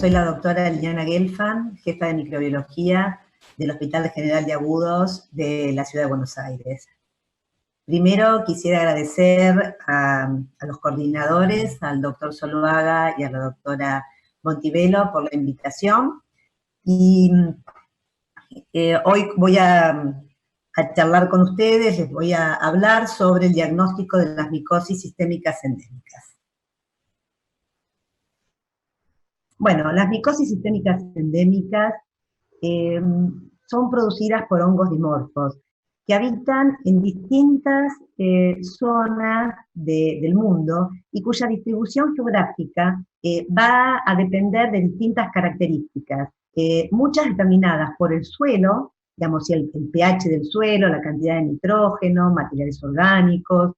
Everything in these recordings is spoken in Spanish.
soy la doctora Liliana Gelfand, jefa de microbiología del Hospital General de Agudos de la Ciudad de Buenos Aires. Primero quisiera agradecer a los coordinadores, al doctor Zuluaga y a la doctora Montivelo por la invitación. Y hoy voy a charlar con ustedes, les voy a hablar sobre el diagnóstico de las micosis sistémicas endémicas. Bueno, las micosis sistémicas endémicas son producidas por hongos dimorfos que habitan en distintas zonas del mundo y cuya distribución geográfica va a depender de distintas características, muchas determinadas por el suelo, digamos, el pH del suelo, la cantidad de nitrógeno, materiales orgánicos,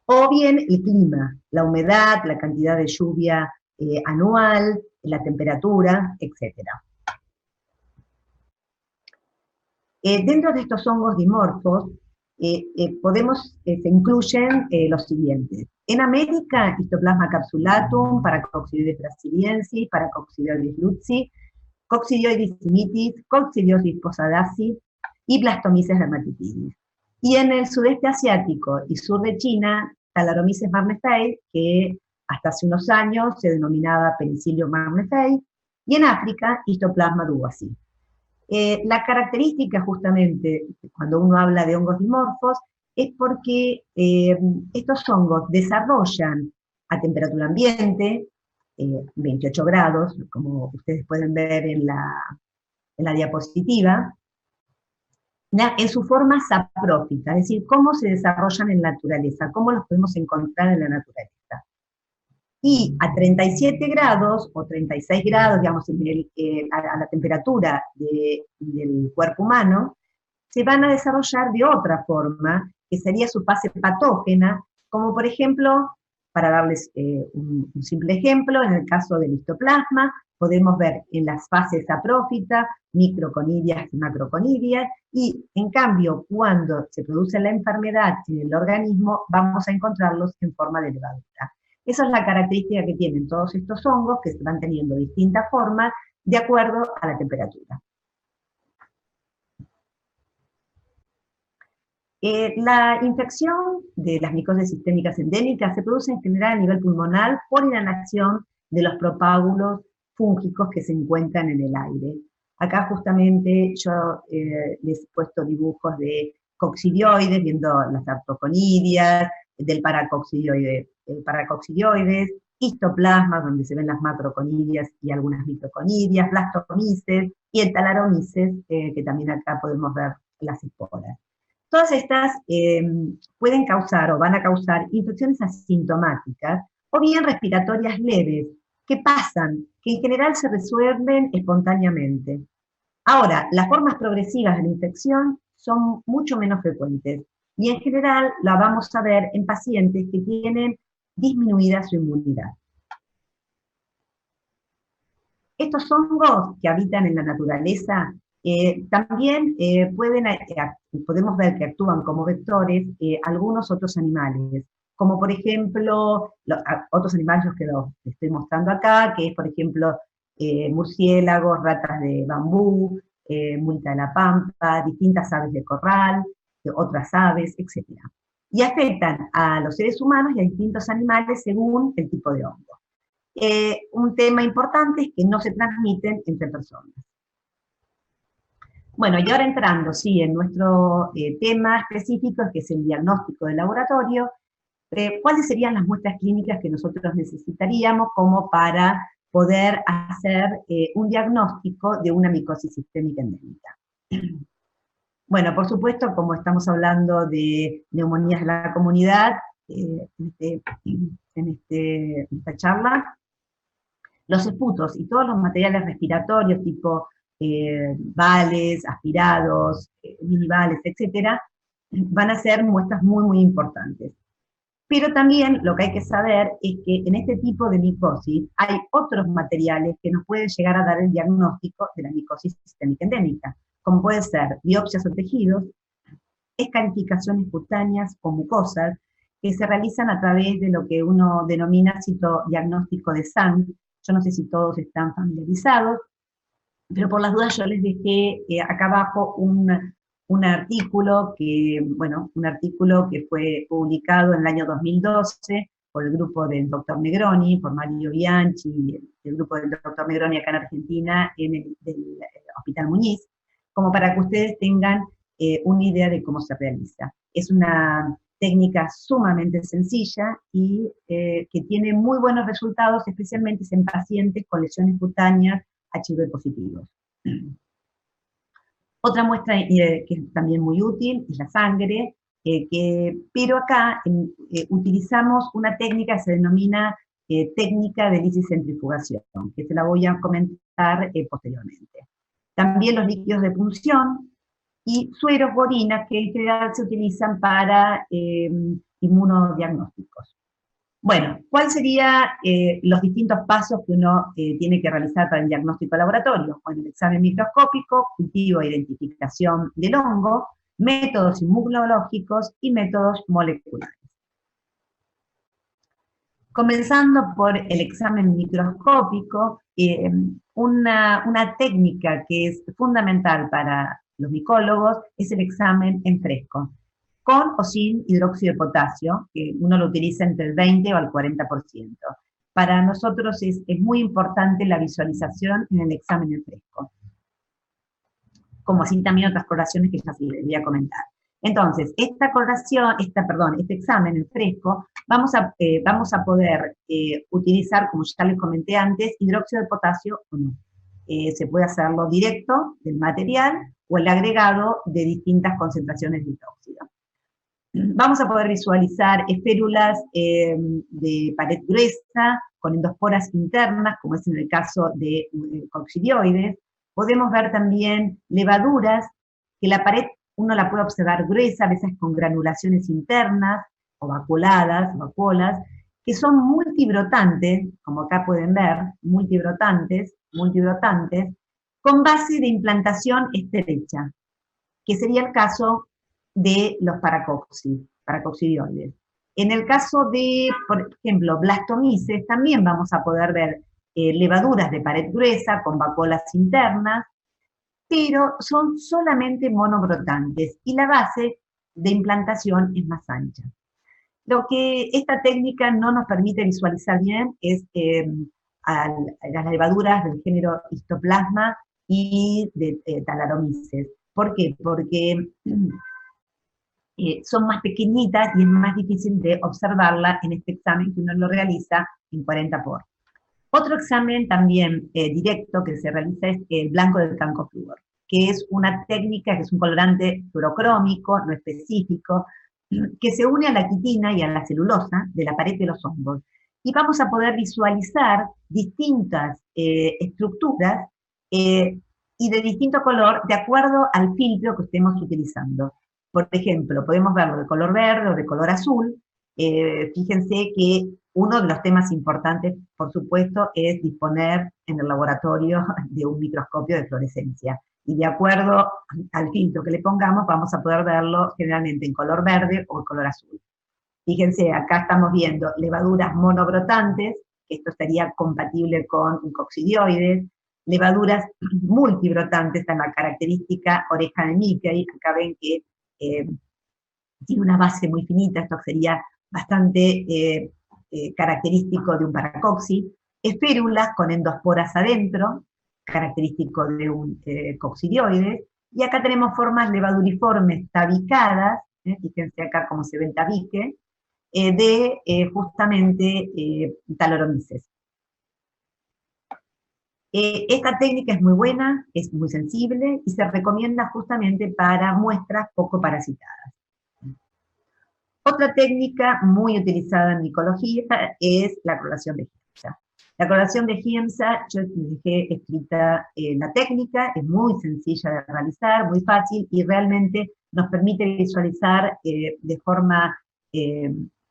o bien el clima, la humedad, la cantidad de lluvia anual, la temperatura, etc. Dentro de estos hongos dimorfos se incluyen los siguientes. En América, Histoplasma capsulatum, Paracoccidioides brasiliensis, Paracoccidioides lutzi, Coccidioides simitis, Coccidioides posadaci y Blastomyces dermatitidis. Y en el sudeste asiático y sur de China, Saccharomyces marneferi, que hasta hace unos años se denominaba Penicillium marneferi, y en África, Histoplasma duosi. La característica justamente, cuando uno habla de hongos dimorfos, es porque estos hongos desarrollan a temperatura ambiente, 28 grados, como ustedes pueden ver en la diapositiva, en su forma saprófita, es decir, cómo se desarrollan en la naturaleza, cómo los podemos encontrar en la naturaleza. Y a 37 grados o 36 grados, digamos, a la temperatura del cuerpo humano, se van a desarrollar de otra forma, que sería su fase patógena, como por ejemplo, para darles un simple ejemplo, en el caso del histoplasma, podemos ver en las fases saprófitas, microconidias y macroconidias, y en cambio, cuando se produce la enfermedad en el organismo, vamos a encontrarlos en forma de levadura. Esa es la característica que tienen todos estos hongos, que van teniendo distintas formas de acuerdo a la temperatura. La infección de las micosis sistémicas endémicas se produce en general a nivel pulmonar por inhalación de los propágulos fúngicos que se encuentran en el aire. Acá justamente yo les he puesto dibujos de coccidioides, viendo las artoconidias, del paracoccidioides, histoplasma, donde se ven las macroconidias y algunas microconidias, blastomyces y el Thalaromyces, que también acá podemos ver las esporas. Todas estas pueden causar o van a causar infecciones asintomáticas o bien respiratorias leves, que pasan, que en general se resuelven espontáneamente. Ahora, las formas progresivas de la infección son mucho menos frecuentes y en general la vamos a ver en pacientes que tienen disminuida su inmunidad. Estos hongos que habitan en la naturaleza también podemos ver que actúan como vectores algunos otros animales, como por ejemplo, otros animales que los estoy mostrando acá, que es por ejemplo murciélagos, ratas de bambú, multa de la pampa, distintas aves de corral, otras aves, etc. Y afectan a los seres humanos y a distintos animales según el tipo de hongo. Un tema importante es que no se transmiten entre personas. Bueno, y ahora entrando, sí, en nuestro tema específico, que es el diagnóstico de laboratorio, ¿cuáles serían las muestras clínicas que nosotros necesitaríamos como para poder hacer un diagnóstico de una micosis sistémica endémica? Bueno, por supuesto, como estamos hablando de neumonías de la comunidad, en esta charla, los esputos y todos los materiales respiratorios, tipo vales, aspirados, minivales, etcétera, van a ser muestras muy, muy importantes. Pero también lo que hay que saber es que en este tipo de micosis hay otros materiales que nos pueden llegar a dar el diagnóstico de la micosis sistémica endémica, como pueden ser biopsias o tejidos, escarificaciones cutáneas o mucosas, que se realizan a través de lo que uno denomina citodiagnóstico de SAN. Yo no sé si todos están familiarizados, pero por las dudas yo les dejé acá abajo un artículo que, bueno, un artículo que fue publicado en el año 2012 por el grupo del doctor Negroni, por Mario Bianchi, el grupo del doctor Negroni acá en Argentina, en del Hospital Muñiz, como para que ustedes tengan una idea de cómo se realiza. Es una técnica sumamente sencilla y que tiene muy buenos resultados, especialmente en pacientes con lesiones cutáneas HIV positivos. Otra muestra que es también muy útil es la sangre, pero acá utilizamos una técnica que se denomina técnica de lisicentrifugación, que se la voy a comentar posteriormente. También los líquidos de punción y sueros o orinas que en general se utilizan para inmunodiagnósticos. Bueno, ¿cuáles serían los distintos pasos que uno tiene que realizar para el diagnóstico laboratorio? Bueno, el examen microscópico, cultivo e identificación del hongo, métodos inmunológicos y métodos moleculares. Comenzando por el examen microscópico, una técnica que es fundamental para los micólogos es el examen en fresco, con o sin hidróxido de potasio, que uno lo utiliza entre el 20 o el 40%. Para nosotros es muy importante la visualización en el examen en fresco, como así también otras coloraciones que ya les voy a comentar. Entonces, este examen en fresco, vamos a poder utilizar, como ya les comenté antes, hidróxido de potasio o no. Se puede hacerlo directo del material o el agregado de distintas concentraciones de hidróxido. Vamos a poder visualizar esférulas de pared gruesa, con endosporas internas, como es en el caso de coccidioides. Podemos ver también levaduras, que la pared uno la puede observar gruesa, a veces con granulaciones internas, o vacuolas, que son multibrotantes, como acá pueden ver, multibrotantes, con base de implantación estrecha, que sería el caso de los paracoccidioides. En el caso de, por ejemplo, blastomices, también vamos a poder ver levaduras de pared gruesa con vacuolas internas, pero son solamente monobrotantes y la base de implantación es más ancha. Lo que esta técnica no nos permite visualizar bien es a las levaduras del género Histoplasma y de Talaromyces. ¿Por qué? Porque son más pequeñitas y es más difícil de observarla en este examen que uno lo realiza en 40 por. Otro examen también directo que se realiza es el blanco del cancoflúor, que es una técnica que es un colorante fluorocrómico, no específico, que se une a la quitina y a la celulosa de la pared de los hongos. Y vamos a poder visualizar distintas estructuras y de distinto color de acuerdo al filtro que estemos utilizando. Por ejemplo, podemos verlo de color verde o de color azul. Fíjense que uno de los temas importantes, por supuesto, es disponer en el laboratorio de un microscopio de fluorescencia. Y de acuerdo al filtro que le pongamos, vamos a poder verlo generalmente en color verde o en color azul. Fíjense, acá estamos viendo levaduras monobrotantes, que esto estaría compatible con coccidioides, levaduras multibrotantes, está en la característica oreja de Mickey. Acá ven que tiene una base muy finita, esto sería bastante característico de un paracoxi, esférulas con endosporas adentro, característico de un coccidioides, y acá tenemos formas levaduriformes tabicadas, fíjense acá cómo se ve el tabique, de justamente Talaromyces. Esta técnica es muy buena, es muy sensible y se recomienda justamente para muestras poco parasitadas. Otra técnica muy utilizada en micología es la cloración de Giemsa. La cloración de Giemsa, yo les dejé escrita la técnica, es muy sencilla de realizar, muy fácil, y realmente nos permite visualizar de forma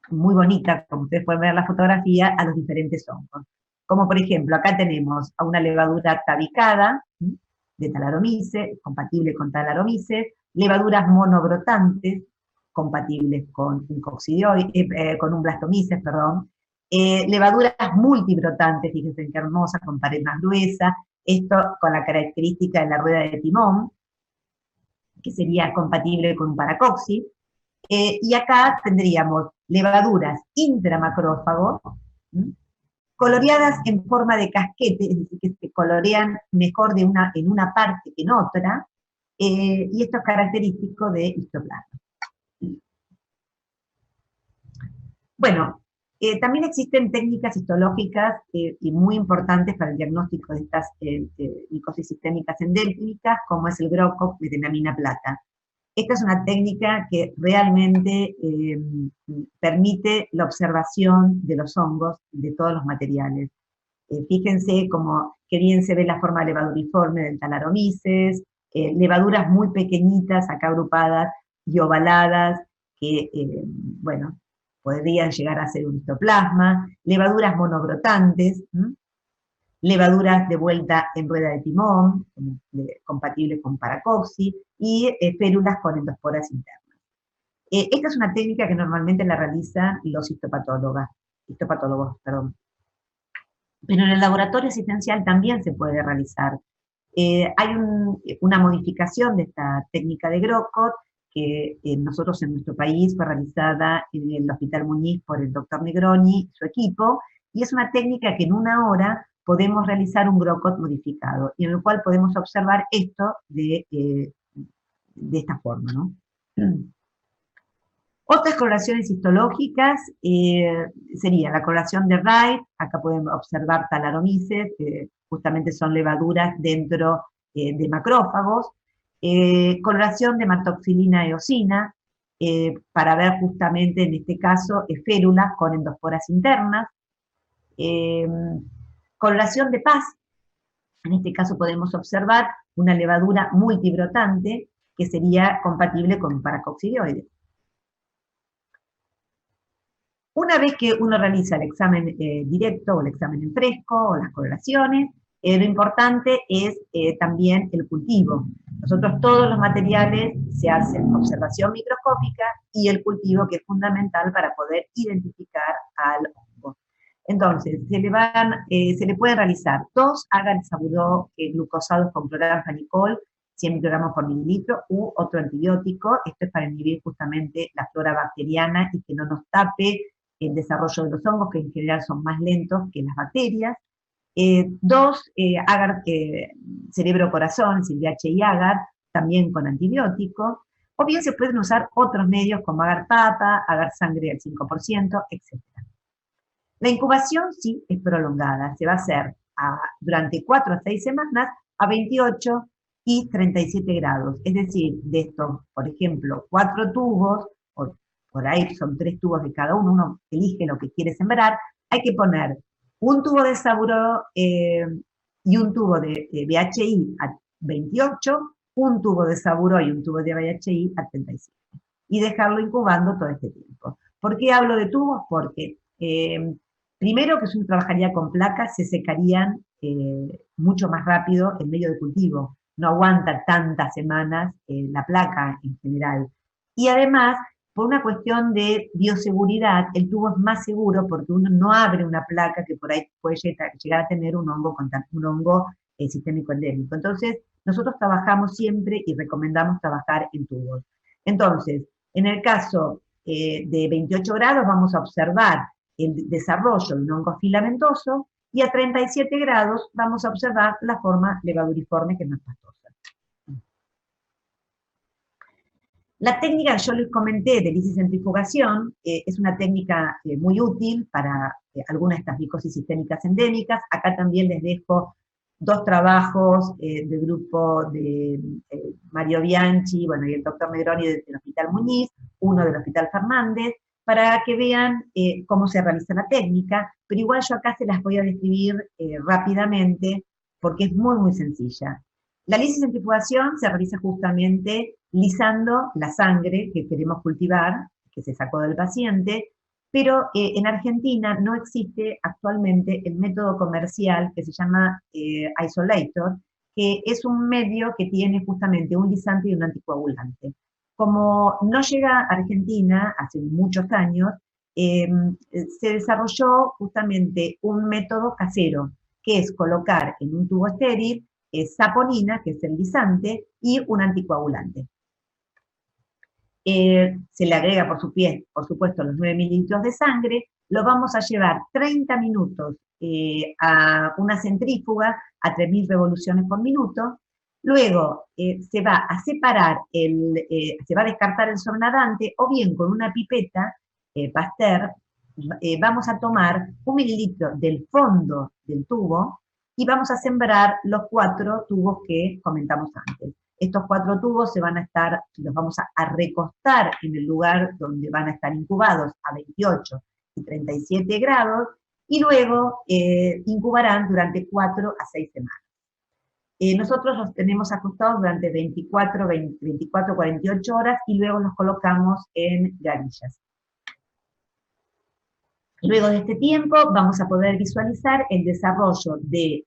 muy bonita, como ustedes pueden ver en la fotografía, a los diferentes hongos. Como por ejemplo, acá tenemos a una levadura tabicada, de Talaromyces, compatible con Talaromyces, levaduras monobrotantes, compatibles con un coccidioide, con un Blastomyces, perdón, Levaduras multibrotantes, fíjense qué hermosa, con pared más gruesa, esto con la característica de la rueda de timón, que sería compatible con un paracoxi. Y acá tendríamos levaduras intramacrófagos, coloreadas en forma de casquete, es decir, que se colorean mejor en una parte que en otra, y esto es característico de histoplasma. Bueno, también existen técnicas histológicas y muy importantes para el diagnóstico de estas micosis sistémicas endémicas, como es el GROCO, metenamina plata. Esta es una técnica que realmente permite la observación de los hongos de todos los materiales. Fíjense como que bien se ve la forma levaduriforme del Talaromyces, levaduras muy pequeñitas, acá agrupadas y ovaladas, que, bueno, podrían llegar a ser un histoplasma, levaduras monobrotantes, levaduras de vuelta en rueda de timón, compatibles con paracoxi, y férulas con endosporas internas. Esta es una técnica que normalmente la realizan los histopatólogos, perdón. Pero en el laboratorio asistencial también se puede realizar. Hay una modificación de esta técnica de GROCO que nosotros en nuestro país fue realizada en el Hospital Muñiz por el doctor Negroni y su equipo, y es una técnica que en una hora podemos realizar un GROCO modificado, y en el cual podemos observar esto de esta forma, ¿no? Otras coloraciones histológicas sería la coloración de Wright, acá pueden observar Talaromyces, que justamente son levaduras dentro de macrófagos, coloración de martoxilina eosina, para ver justamente en este caso férulas con endosporas internas, coloración de Paz, en este caso podemos observar una levadura multibrotante que sería compatible con un paracoxidioide. Una vez que uno realiza el examen directo o el examen en fresco o las coloraciones, lo importante es también el cultivo. Nosotros todos los materiales se hacen observación microscópica y el cultivo, que es fundamental para poder identificar al hongo. Entonces, se le pueden realizar 2 agar-saburó glucosados con cloranfanicol, 100 microgramos por mililitro, u otro antibiótico. Esto es para inhibir justamente la flora bacteriana y que no nos tape el desarrollo de los hongos, que en general son más lentos que las bacterias. 2, agar, cerebro-corazón, es decir, VHI agar, también con antibiótico. O bien se pueden usar otros medios como agar papa, agar sangre al 5%, etc. La incubación sí es prolongada, se va a hacer durante 4 a 6 semanas a 28 y 37 grados. Es decir, de estos, por ejemplo, 4 tubos, o por ahí son 3 tubos de cada uno elige lo que quiere sembrar, hay que poner un tubo de saburó y un tubo de VHI a 28, un tubo de saburó y un tubo de VHI a 37. Y dejarlo incubando todo este tiempo. ¿Por qué hablo de tubos? Porque primero, que si uno trabajaría con placas, se secarían mucho más rápido en medio de cultivo. No aguanta tantas semanas la placa en general. Y además, por una cuestión de bioseguridad, el tubo es más seguro porque uno no abre una placa que por ahí puede llegar a tener un hongo sistémico endémico. Entonces, nosotros trabajamos siempre y recomendamos trabajar en tubos. Entonces, en el caso de 28 grados vamos a observar el desarrollo de un hongo filamentoso, y a 37 grados vamos a observar la forma levaduriforme, que es más pastosa. La técnica que yo les comenté de lisicentrifugación es una técnica muy útil para algunas de estas micosis sistémicas endémicas. Acá también les dejo 2 trabajos del grupo de Mario Bianchi, bueno, y el doctor Negroni del Hospital Muñiz, uno del Hospital Fernández, para que vean cómo se realiza la técnica, pero igual yo acá se las voy a describir rápidamente porque es muy, muy sencilla. La lisicentrifugación se realiza justamente lisando la sangre que queremos cultivar, que se sacó del paciente, pero en Argentina no existe actualmente el método comercial que se llama isolator, que es un medio que tiene justamente un lisante y un anticoagulante. Como no llega a Argentina hace muchos años, se desarrolló justamente un método casero, que es colocar en un tubo estéril saponina, que es el lisante, y un anticoagulante. Se le agrega, por supuesto, los 9 mililitros de sangre, lo vamos a llevar 30 minutos a una centrífuga a 3000 revoluciones por minuto, luego se va a separar, se va a descartar el sobrenadante, o bien con una pipeta Pasteur, vamos a tomar 1 mililitro del fondo del tubo y vamos a sembrar los 4 tubos que comentamos antes. Estos 4 tubos los vamos a recostar en el lugar donde van a estar incubados a 28 y 37 grados, y luego incubarán durante 4 a 6 semanas. Nosotros los tenemos acostados durante 24, 48 horas y luego los colocamos en garillas. Luego de este tiempo vamos a poder visualizar el desarrollo de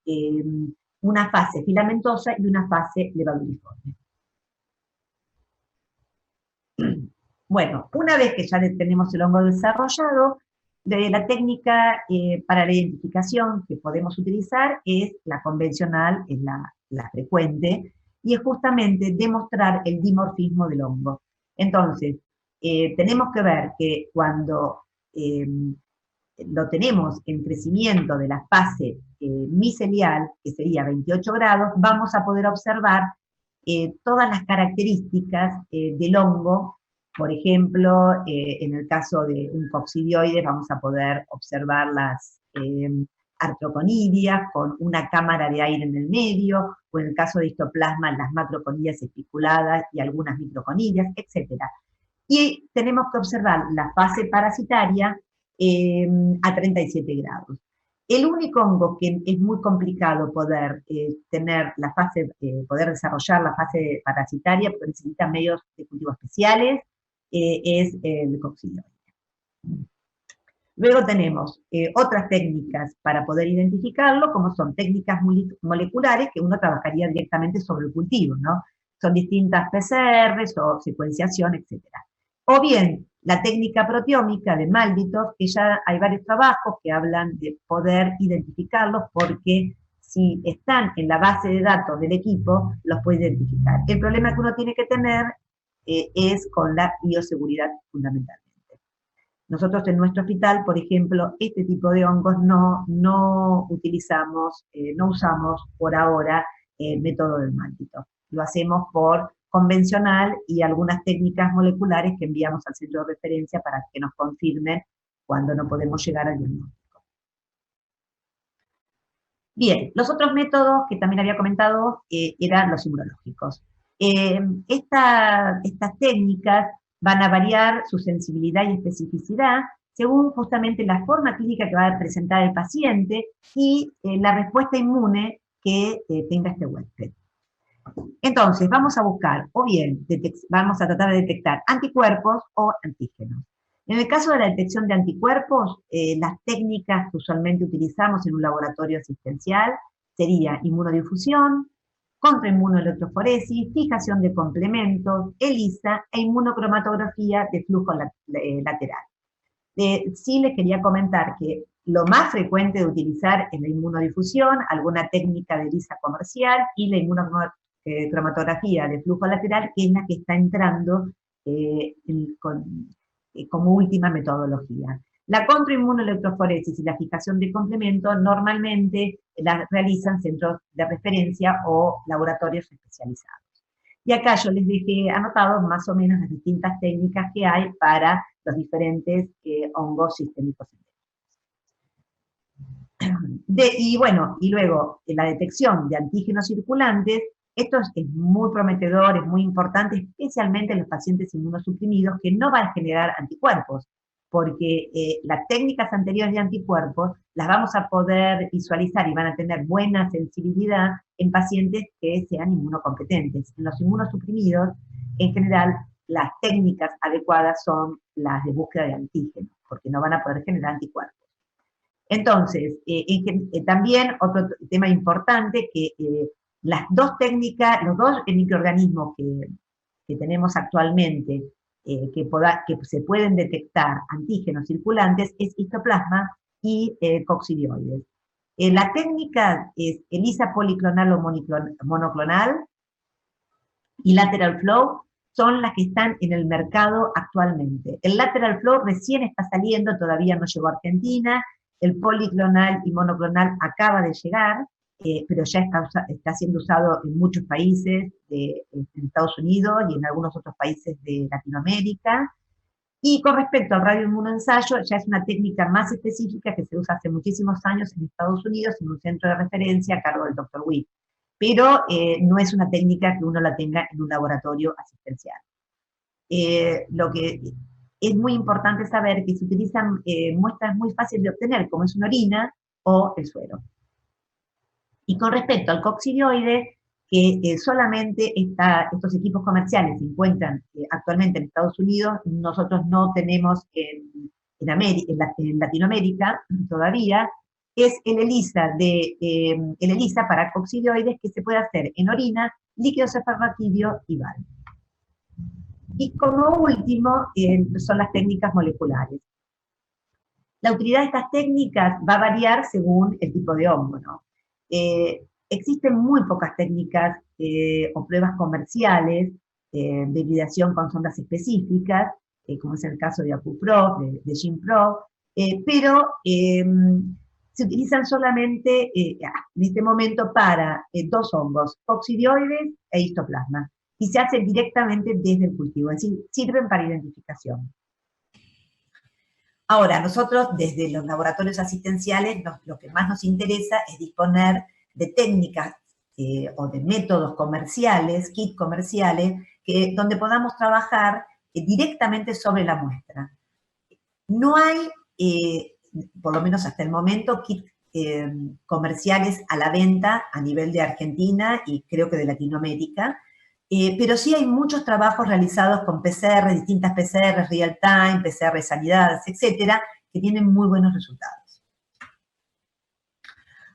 una fase filamentosa y una fase levaduriforme. Bueno, una vez que ya tenemos el hongo desarrollado, la técnica para la identificación que podemos utilizar es la convencional, es la frecuente, y es justamente demostrar el dimorfismo del hongo. Entonces, tenemos que ver que cuando lo tenemos en crecimiento de la fase micelial, que sería 28 grados, vamos a poder observar todas las características del hongo. Por ejemplo, en el caso de un coccidioide vamos a poder observar las artroconidias con una cámara de aire en el medio, o en el caso de histoplasma las macroconidias espiculadas y algunas microconidias, etc. Y tenemos que observar la fase parasitaria a 37 grados. El único hongo que es muy complicado poder poder desarrollar la fase parasitaria, porque necesita medios de cultivo especiales, es el coccidioide. Luego tenemos otras técnicas para poder identificarlo, como son técnicas moleculares, que uno trabajaría directamente sobre el cultivo, ¿no? Son distintas PCRs o secuenciación, etc. O bien, la técnica proteómica de Malditov, que ya hay varios trabajos que hablan de poder identificarlos, porque si están en la base de datos del equipo, los puede identificar. El problema que uno tiene que tener es con la bioseguridad fundamentalmente. Nosotros en nuestro hospital, por ejemplo, este tipo de hongos no utilizamos, no usamos por ahora el método del Malditov. Lo hacemos por convencional y algunas técnicas moleculares que enviamos al centro de referencia para que nos confirmen cuando no podemos llegar al diagnóstico. Bien, los otros métodos que también había comentado eran los inmunológicos. Estas técnicas van a variar su sensibilidad y especificidad según justamente la forma clínica que va a presentar el paciente y la respuesta inmune que tenga este huésped. Entonces, vamos a buscar, o bien, vamos a tratar de detectar anticuerpos o antígenos. En el caso de la detección de anticuerpos, las técnicas que usualmente utilizamos en un laboratorio asistencial sería inmunodifusión, contrainmunoelectroforesis, fijación de complementos, ELISA e inmunocromatografía de flujo lateral. Sí les quería comentar que lo más frecuente de utilizar es la inmunodifusión, alguna técnica de ELISA comercial y la inmunocromatografía de flujo lateral, que es la que está entrando como última metodología. La contrainmunoelectroforesis y la fijación de complemento normalmente la realizan centros de referencia o laboratorios especializados. Y acá yo les dejé anotados más o menos las distintas técnicas que hay para los diferentes hongos sistémicos. Y luego, la detección de antígenos circulantes, esto es muy prometedor, es muy importante, especialmente en los pacientes inmunosuprimidos que no van a generar anticuerpos, porque las técnicas anteriores de anticuerpos las vamos a poder visualizar y van a tener buena sensibilidad en pacientes que sean inmunocompetentes. En los inmunosuprimidos, en general, las técnicas adecuadas son las de búsqueda de antígenos, porque no van a poder generar anticuerpos. Entonces, también otro tema importante, que las dos técnicas, los dos microorganismos que tenemos actualmente que se pueden detectar antígenos circulantes es histoplasma y coccidioides. La técnica es ELISA policlonal o monoclonal y lateral flow son las que están en el mercado actualmente. El lateral flow recién está saliendo, todavía no llegó a Argentina, el policlonal y monoclonal acaba de llegar, pero ya está siendo usado en muchos países, en Estados Unidos y en algunos otros países de Latinoamérica. Y con respecto al radioinmunoensayo, ya es una técnica más específica que se usa hace muchísimos años en Estados Unidos en un centro de referencia a cargo del Dr. Witt. Pero no es una técnica que uno la tenga en un laboratorio asistencial. Lo que es muy importante saber que se utilizan muestras muy fáciles de obtener, como es una orina o el suero. Y con respecto al coccidioide, que solamente estos equipos comerciales se encuentran actualmente en Estados Unidos, nosotros no tenemos en Latinoamérica todavía, es el ELISA para coccidioides que se puede hacer en orina, líquido cefalorraquídeo y BAL. Y como último, son las técnicas moleculares. La utilidad de estas técnicas va a variar según el tipo de hongo, ¿no? Existen muy pocas técnicas o pruebas comerciales de hibridación con sondas específicas, como es el caso de AcuPro, de GenPro, pero se utilizan solamente en este momento para dos hongos, coccidioides e histoplasma, y se hacen directamente desde el cultivo, es decir, sirven para identificación. Ahora, nosotros desde los laboratorios asistenciales lo que más nos interesa es disponer de técnicas o de métodos comerciales, kits comerciales, donde podamos trabajar directamente sobre la muestra. No hay, por lo menos hasta el momento, kits comerciales a la venta a nivel de Argentina y creo que de Latinoamérica, pero sí hay muchos trabajos realizados con PCR, distintas PCR, real time, PCR sanidades, etcétera, que tienen muy buenos resultados.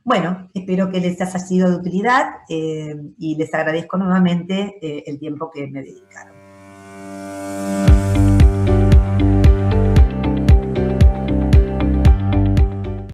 Bueno, espero que les haya sido de utilidad y les agradezco nuevamente el tiempo que me dedicaron.